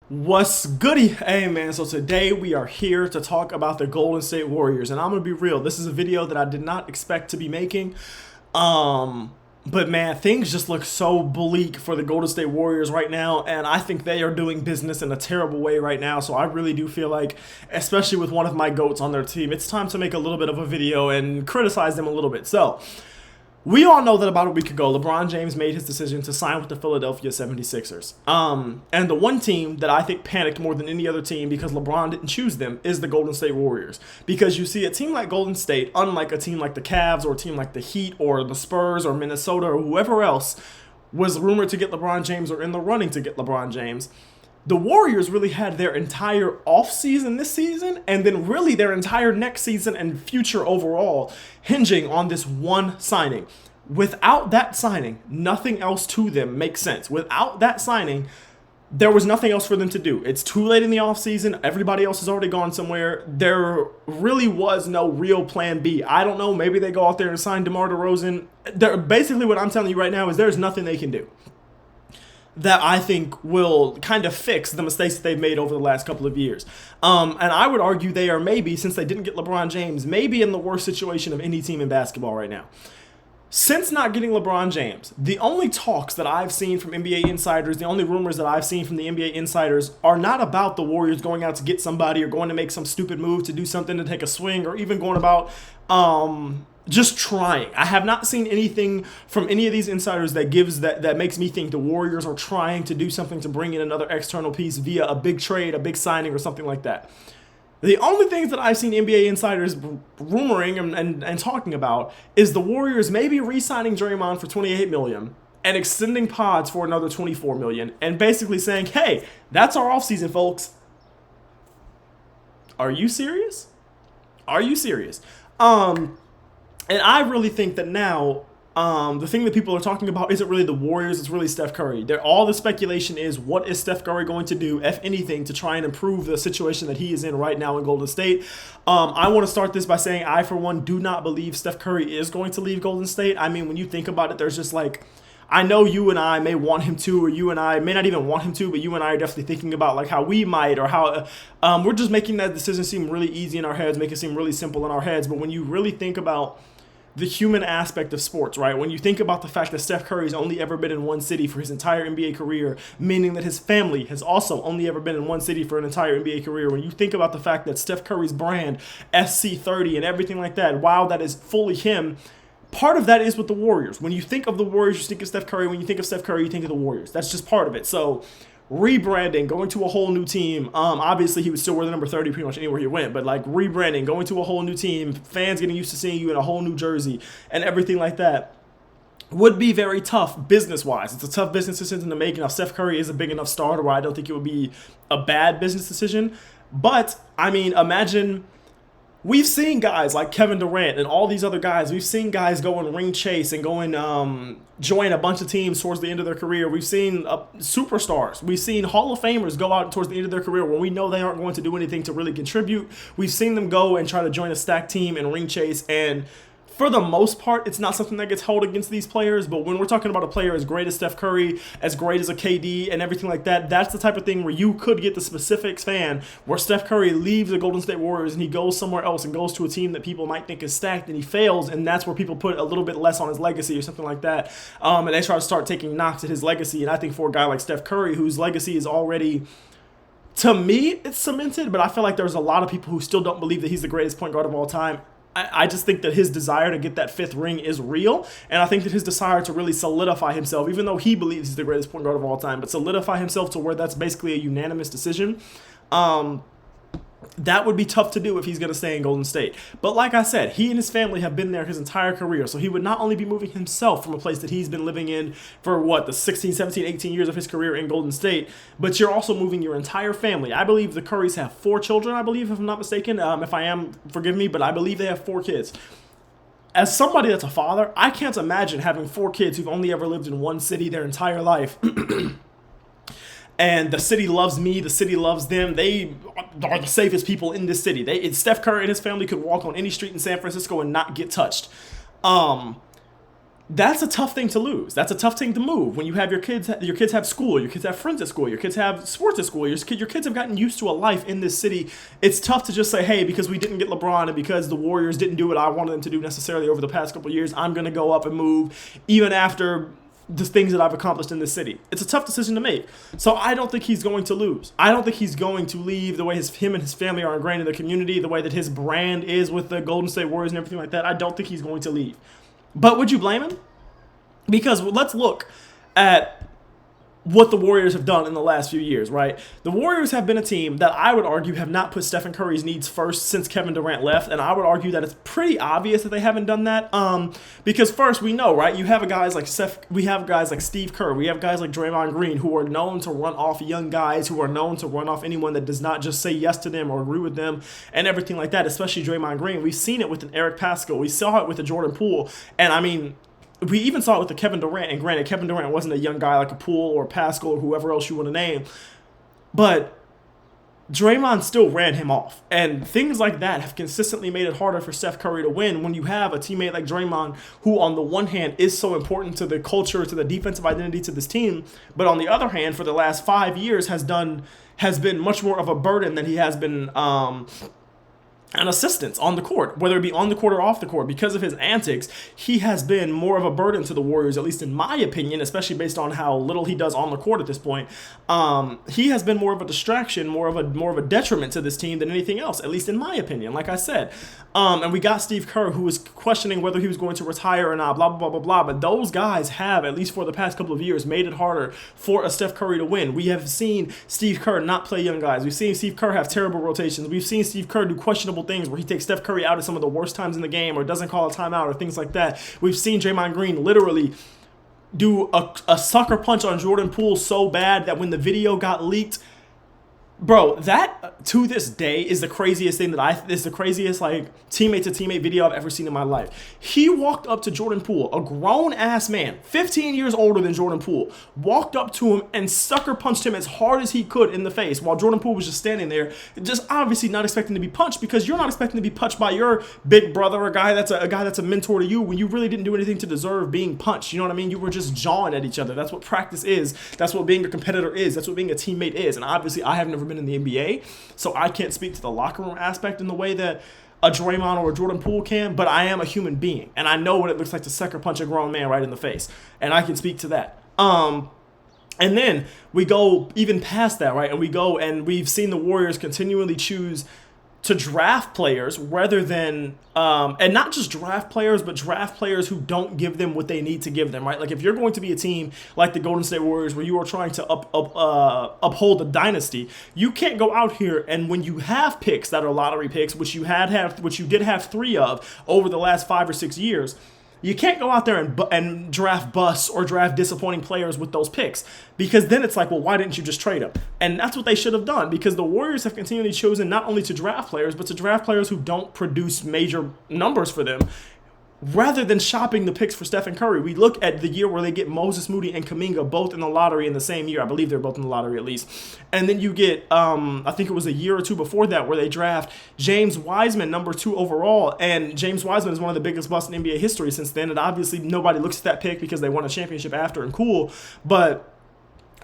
What's goody? Hey man, so today we are here to talk about the Golden State Warriors, and I'm gonna be real. This is a video that I did not expect to be making. Um, but man, things just look so bleak for the Golden State Warriors right now, and I think they are doing business in a terrible way right now. So I really do feel like, especially with one of my GOATs on their team, it's time to make a little bit of a video and criticize them a little bit. So we all know that about a week ago, LeBron James made his decision to sign with the Philadelphia 76ers. And the one team that I think panicked more than any other team because LeBron didn't choose them is the Golden State Warriors. Because you see, a team like Golden State, unlike a team like the Cavs or a team like the Heat or the Spurs or Minnesota or whoever else was rumored to get LeBron James or in the running to get LeBron James, the Warriors really had their entire offseason this season and then really their entire next season and future overall hinging on this one signing. Without that signing, nothing else to them makes sense. Without that signing, there was nothing else for them to do. It's too late in the offseason. Everybody else has already gone somewhere. There really was no real plan B. I don't know. Maybe they go out there and sign DeMar DeRozan. Basically, what I'm telling you right now is there's nothing they can do that I think will kind of fix the mistakes that they've made over the last couple of years. And I would argue they are maybe, since they didn't get LeBron James, maybe in the worst situation of any team in basketball right now. Since not getting LeBron James, the only talks that I've seen from NBA insiders, the only rumors that I've seen from the NBA insiders are not about the Warriors going out to get somebody or going to make some stupid move to do something to take a swing or even going about just trying. I have not seen anything from any of these insiders that makes me think the Warriors are trying to do something to bring in another external piece via a big trade, a big signing, or something like that. The only things that I've seen NBA insiders rumoring and talking about is the Warriors maybe re-signing Draymond for $28 million and extending pods for another $24 million and basically saying, hey, that's our offseason, folks. Are you serious? Are you serious? And I really think that now, the thing that people are talking about isn't really the Warriors, it's really Steph Curry. All the speculation is, what is Steph Curry going to do, if anything, to try and improve the situation that he is in right now in Golden State? I want to start this by saying I, for one, do not believe Steph Curry is going to leave Golden State. I mean, when you think about it, there's just like, I know you and I may want him to, or you and I may not even want him to, but you and I are definitely thinking about like how we might, or how we're just making that decision seem really easy in our heads, make it seem really simple in our heads. But when you really think about the human aspect of sports, right? When you think about the fact that Steph Curry's only ever been in one city for his entire NBA career, meaning that his family has also only ever been in one city for an entire NBA career. When you think about the fact that Steph Curry's brand, SC30 and everything like that, while that is fully him, part of that is with the Warriors. When you think of the Warriors, you think of Steph Curry. When you think of Steph Curry, you think of the Warriors. That's just part of it. So rebranding, going to a whole new team. Obviously he would still wear the number 30 pretty much anywhere he went, but like rebranding, going to a whole new team, fans getting used to seeing you in a whole new jersey and everything like that would be very tough business-wise. It's a tough business decision to make. Now, Steph Curry is a big enough star where I don't think it would be a bad business decision. But, I mean, imagine, we've seen guys like Kevin Durant and all these other guys. We've seen guys go and ring chase and go and join a bunch of teams towards the end of their career. We've seen superstars. We've seen Hall of Famers go out towards the end of their career when we know they aren't going to do anything to really contribute. We've seen them go and try to join a stacked team and ring chase, and for the most part, it's not something that gets held against these players. But when we're talking about a player as great as Steph Curry, as great as a KD and everything like that, that's the type of thing where you could get the specifics fan where Steph Curry leaves the Golden State Warriors and he goes somewhere else and goes to a team that people might think is stacked and he fails, and that's where people put a little bit less on his legacy or something like that. And they try to start taking knocks at his legacy. And I think for a guy like Steph Curry, whose legacy is already, to me, it's cemented, but I feel like there's a lot of people who still don't believe that he's the greatest point guard of all time. I just think that his desire to get that fifth ring is real, and I think that his desire to really solidify himself, even though he believes he's the greatest point guard of all time, but solidify himself to where that's basically a unanimous decision, that would be tough to do if he's going to stay in Golden State. But like I said, he and his family have been there his entire career, so he would not only be moving himself from a place that he's been living in for, the 16, 17, 18 years of his career in Golden State, but you're also moving your entire family. I believe the Currys have 4 children, I believe, if I'm not mistaken. If I am, forgive me, but I believe they have 4 kids. As somebody that's a father, I can't imagine having 4 kids who've only ever lived in one city their entire life. And the city loves me, the city loves them. They are the safest people in this city. Steph Curry and his family could walk on any street in San Francisco and not get touched. That's a tough thing to lose. That's a tough thing to move when you have your kids have school, your kids have friends at school, your kids have sports at school, your kids have gotten used to a life in this city. It's tough to just say, hey, because we didn't get LeBron and because the Warriors didn't do what I wanted them to do necessarily over the past couple of years, I'm going to go up and move even after the things that I've accomplished in this city. It's a tough decision to make. So I don't think he's going to lose. I don't think he's going to leave the way him and his family are ingrained in the community, the way that his brand is with the Golden State Warriors and everything like that. I don't think he's going to leave. But would you blame him? Because let's look at what the Warriors have done in the last few years, right? The Warriors have been a team that I would argue have not put Stephen Curry's needs first since Kevin Durant left, and I would argue that it's pretty obvious that they haven't done that. Because first we know, right? You have guys like we have guys like Steve Kerr, we have guys like Draymond Green who are known to run off young guys, who are known to run off anyone that does not just say yes to them or agree with them and everything like that. Especially Draymond Green. We've seen it with an Eric Paschall. We saw it with a Jordan Poole, and I mean, we even saw it with the Kevin Durant, and granted, Kevin Durant wasn't a young guy like a Poole or Paschall or whoever else you want to name, but Draymond still ran him off. And things like that have consistently made it harder for Steph Curry to win when you have a teammate like Draymond who, on the one hand, is so important to the culture, to the defensive identity to this team, but on the other hand, for the last 5 years has been much more of a burden than he has been and assistance on the court, whether it be on the court or off the court. Because of his antics, he has been more of a burden to the Warriors, at least in my opinion, especially based on how little he does on the court at this point. He has been more of a distraction, more of a detriment to this team than anything else, at least in my opinion, like I said. And we got Steve Kerr, who was questioning whether he was going to retire or not, blah, blah, blah, blah, blah. But those guys have, at least for the past couple of years, made it harder for a Steph Curry to win. We have seen Steve Kerr not play young guys. We've seen Steve Kerr have terrible rotations. We've seen Steve Kerr do questionable things where he takes Steph Curry out at some of the worst times in the game or doesn't call a timeout or things like that. We've seen Draymond Green literally do a sucker punch on Jordan Poole so bad that when the video got leaked, bro, that to this day is the craziest thing is the craziest like teammate to teammate video I've ever seen in my life. He walked up to Jordan Poole, a grown ass man, 15 years older than Jordan Poole, walked up to him and sucker punched him as hard as he could in the face while Jordan Poole was just standing there, just obviously not expecting to be punched, because you're not expecting to be punched by your big brother, a guy that's a mentor to you, when you really didn't do anything to deserve being punched. You know what I mean? You were just jawing at each other. That's what practice is. That's what being a competitor is. That's what being a teammate is. And obviously I have never been in the NBA, so I can't speak to the locker room aspect in the way that a Draymond or a Jordan Poole can, but I am a human being, and I know what it looks like to sucker punch a grown man right in the face, and I can speak to that. And then we go even past that, right? And we've seen the Warriors continually choose to draft players rather than, and not just draft players, but draft players who don't give them what they need to give them, right? Like if you're going to be a team like the Golden State Warriors where you are trying to uphold a dynasty, you can't go out here and when you have picks that are lottery picks, which you did have 3 of over the last 5 or 6 years, you can't go out there and draft busts or draft disappointing players with those picks, because then it's like, well, why didn't you just trade them? And that's what they should have done, because the Warriors have continually chosen not only to draft players, but to draft players who don't produce major numbers for them, rather than shopping the picks for Stephen Curry. We look at the year where they get Moses Moody and Kuminga both in the lottery in the same year. I believe they're both in the lottery at least. And then you get, I think it was a year or two before that, where they draft James Wiseman, number 2 overall. And James Wiseman is one of the biggest busts in NBA history since then. And obviously nobody looks at that pick because they won a championship after, and cool. But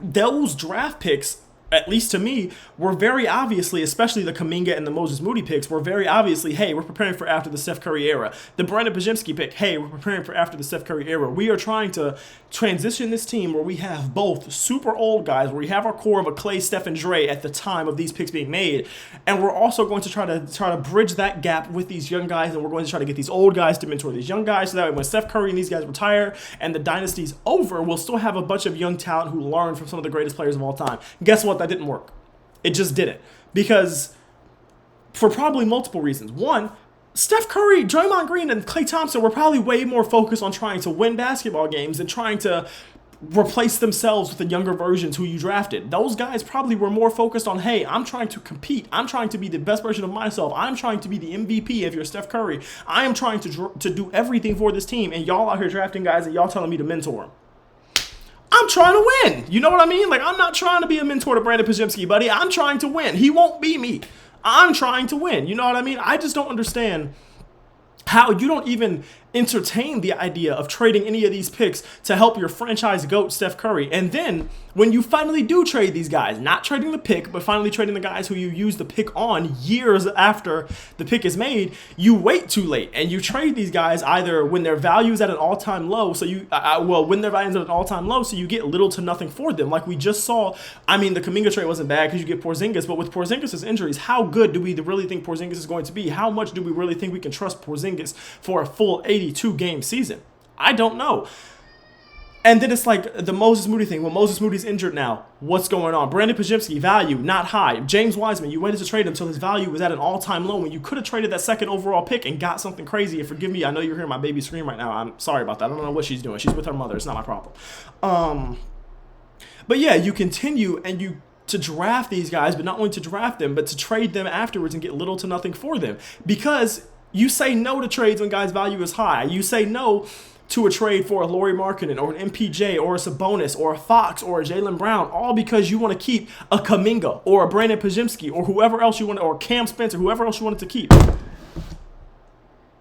those draft picks, at least to me, were very obviously, especially the Kuminga and the Moses Moody picks, were very obviously, hey, we're preparing for after the Steph Curry era. The Brandon Podziemski pick, hey, we're preparing for after the Steph Curry era. We are trying to transition this team where we have both super old guys, where we have our core of a Clay, Steph, and Dre at the time of these picks being made, and we're also going to try to bridge that gap with these young guys, and we're going to try to get these old guys to mentor these young guys, so that when Steph Curry and these guys retire and the dynasty's over, we'll still have a bunch of young talent who learn from some of the greatest players of all time. Guess what? That didn't work. It just didn't, because for probably multiple reasons. One, Steph Curry, Draymond Green, and Klay Thompson were probably way more focused on trying to win basketball games than trying to replace themselves with the younger versions who you drafted. Those guys probably were more focused on, hey, I'm trying to compete. I'm trying to be the best version of myself. I'm trying to be the MVP if you're Steph Curry. I am trying to do everything for this team, and y'all out here drafting guys and y'all telling me to mentor them. I'm trying to win. You know what I mean? Like, I'm not trying to be a mentor to Brandon Podziemski, buddy. I'm trying to win. He won't be me. I'm trying to win. You know what I mean? I just don't understand how you don't even entertain the idea of trading any of these picks to help your franchise GOAT, Steph Curry. And then when you finally do trade these guys, not trading the pick, but finally trading the guys who you use the pick on years after the pick is made, you wait too late and you trade these guys either when their value is at an all-time low, so you when their value is at an all-time low, so you get little to nothing for them. Like we just saw, I mean, the Kuminga trade wasn't bad because you get Porzingis, but with Porzingis' injuries, how good do we really think Porzingis is going to be? How much do we really think we can trust Porzingis for a full 82 game season? I don't know. And then it's like the Moses Moody thing. Well, Moses Moody's injured now. What's going on? Brandon Podziemski, value, not high. James Wiseman, you waited to trade him until his value was at an all-time low when you could have traded that second overall pick and got something crazy. And forgive me, I know you're hearing my baby scream right now. I'm sorry about that. I don't know what she's doing. She's with her mother. It's not my problem. But yeah, you continue and you to draft these guys, but not only to draft them, but to trade them afterwards and get little to nothing for them. Because you say no to trades when guys' value is high. You say no to a trade for a Lauri Markkanen or an MPJ or a Sabonis or a Fox or a Jaylen Brown, all because you want to keep a Kuminga or a Brandon Podziemski or whoever else you want, or Cam Spencer, whoever else you wanted to keep.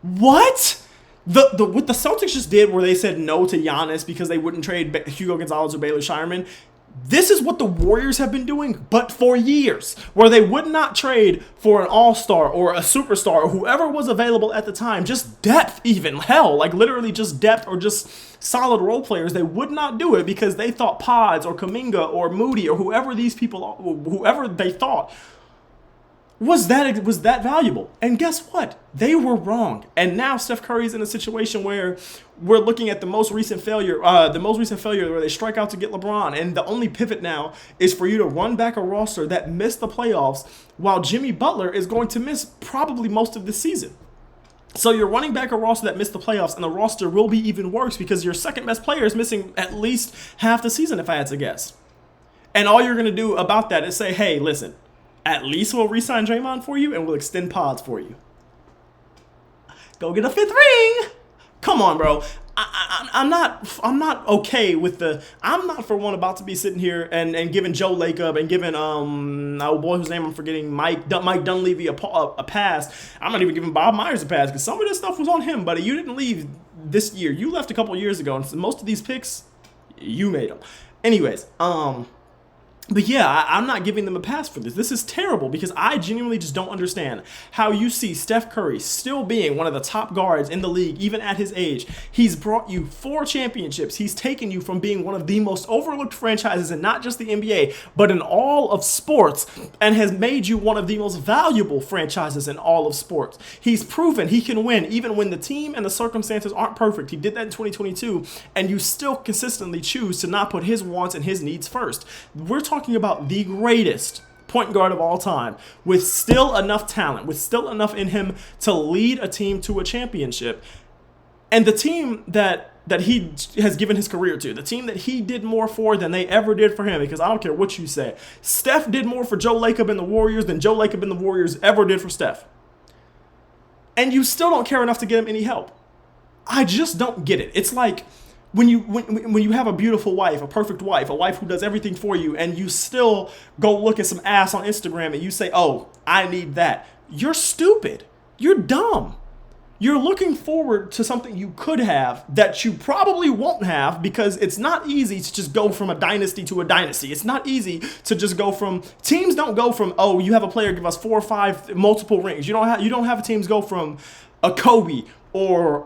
What? What the Celtics just did, where they said no to Giannis because they wouldn't trade Hugo Gonzalez or Baylor Shireman. This is what the Warriors have been doing, but for years, where they would not trade for an all-star or a superstar or whoever was available at the time, just depth even, hell, like literally just depth or just solid role players. They would not do it because they thought Pods or Kuminga or Moody or whoever these people, whoever they thought was that valuable. And guess what? They were wrong. And now Steph Curry's in a situation where we're looking at the most recent failure where they strike out to get LeBron. And the only pivot now is for you to run back a roster that missed the playoffs while Jimmy Butler is going to miss probably most of the season. So you're running back a roster that missed the playoffs, and the roster will be even worse because your second best player is missing at least half the season, if I had to guess. And all you're going to do about that is say, hey, listen, at least we'll re-sign Draymond for you and we'll extend Pods for you. Go get a fifth ring. Come on, bro. I'm not okay with the. I'm not for one about to be sitting here and giving Joe Lacob and giving oh boy whose name I'm forgetting, Mike Dunleavy a pass. I'm not even giving Bob Myers a pass because some of this stuff was on him, buddy. You didn't leave this year. You left a couple years ago, and most of these picks you made them. Anyways, but yeah, I'm not giving them a pass for this. This is terrible because I genuinely just don't understand how you see Steph Curry still being one of the top guards in the league, even at his age. He's brought you 4 championships. He's taken you from being one of the most overlooked franchises in not just the NBA, but in all of sports, and has made you one of the most valuable franchises in all of sports. He's proven he can win even when the team and the circumstances aren't perfect. He did that in 2022, and you still consistently choose to not put his wants and his needs first. We're talking about the greatest point guard of all time with still enough talent, with still enough in him to lead a team to a championship. And the team that he has given his career to, the team that he did more for than they ever did for him, because I don't care what you say, Steph did more for Joe Lacob and the Warriors than Joe Lacob and the Warriors ever did for Steph. And you still don't care enough to get him any help. I just don't get it. It's like when you have a beautiful wife, a perfect wife, a wife who does everything for you, and you still go look at some ass on Instagram and you say, oh, I need that. You're stupid. You're dumb. You're looking forward to something you could have that you probably won't have, because it's not easy to just go from a dynasty to a dynasty. It's not easy to just go from, teams don't go from, oh, you have a player give us 4 or 5 multiple rings. You don't have teams go from a Kobe or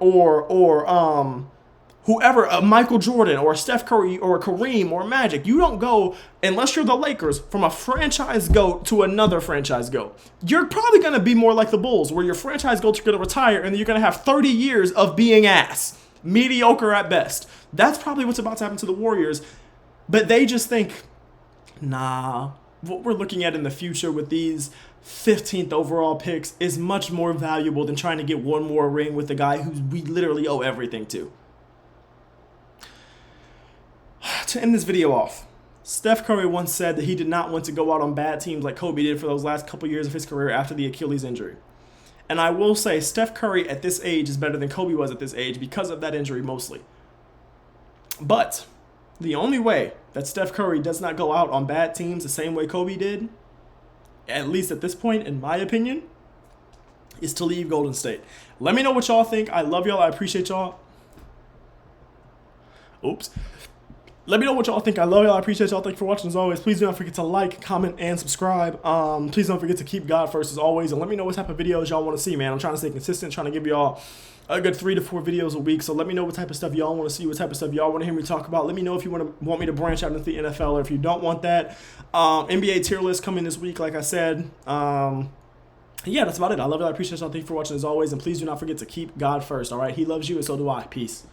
whoever, a Michael Jordan or a Steph Curry or a Kareem or a Magic. You don't go, unless you're the Lakers, from a franchise GOAT to another franchise GOAT. You're probably going to be more like the Bulls, where your franchise GOATs are going to retire and you're going to have 30 years of being ass. Mediocre at best. That's probably what's about to happen to the Warriors. But they just think, nah, what we're looking at in the future with these 15th overall picks is much more valuable than trying to get one more ring with the guy who we literally owe everything to. To end this video off, Steph Curry once said that he did not want to go out on bad teams like Kobe did for those last couple years of his career after the Achilles injury. And I will say Steph Curry at this age is better than Kobe was at this age because of that injury mostly. But the only way that Steph Curry does not go out on bad teams the same way Kobe did, at least at this point in my opinion, is to leave Golden State. Let me know what y'all think. I love y'all. I appreciate y'all. Oops. Let me know what y'all think. I love y'all. I appreciate y'all. Thank you for watching as always. Please do not forget to like, comment, and subscribe. Please don't forget to keep God first as always. And let me know what type of videos y'all want to see, man. I'm trying to stay consistent, trying to give y'all a good 3 to 4 videos a week. So let me know what type of stuff y'all want to see, what type of stuff y'all want to hear me talk about. Let me know if you want me to branch out into the NFL, or if you don't want that. NBA tier list coming this week, like I said. Yeah, that's about it. I love y'all. I appreciate y'all. Thank you for watching as always. And please do not forget to keep God first, all right? He loves you, and so do I. Peace.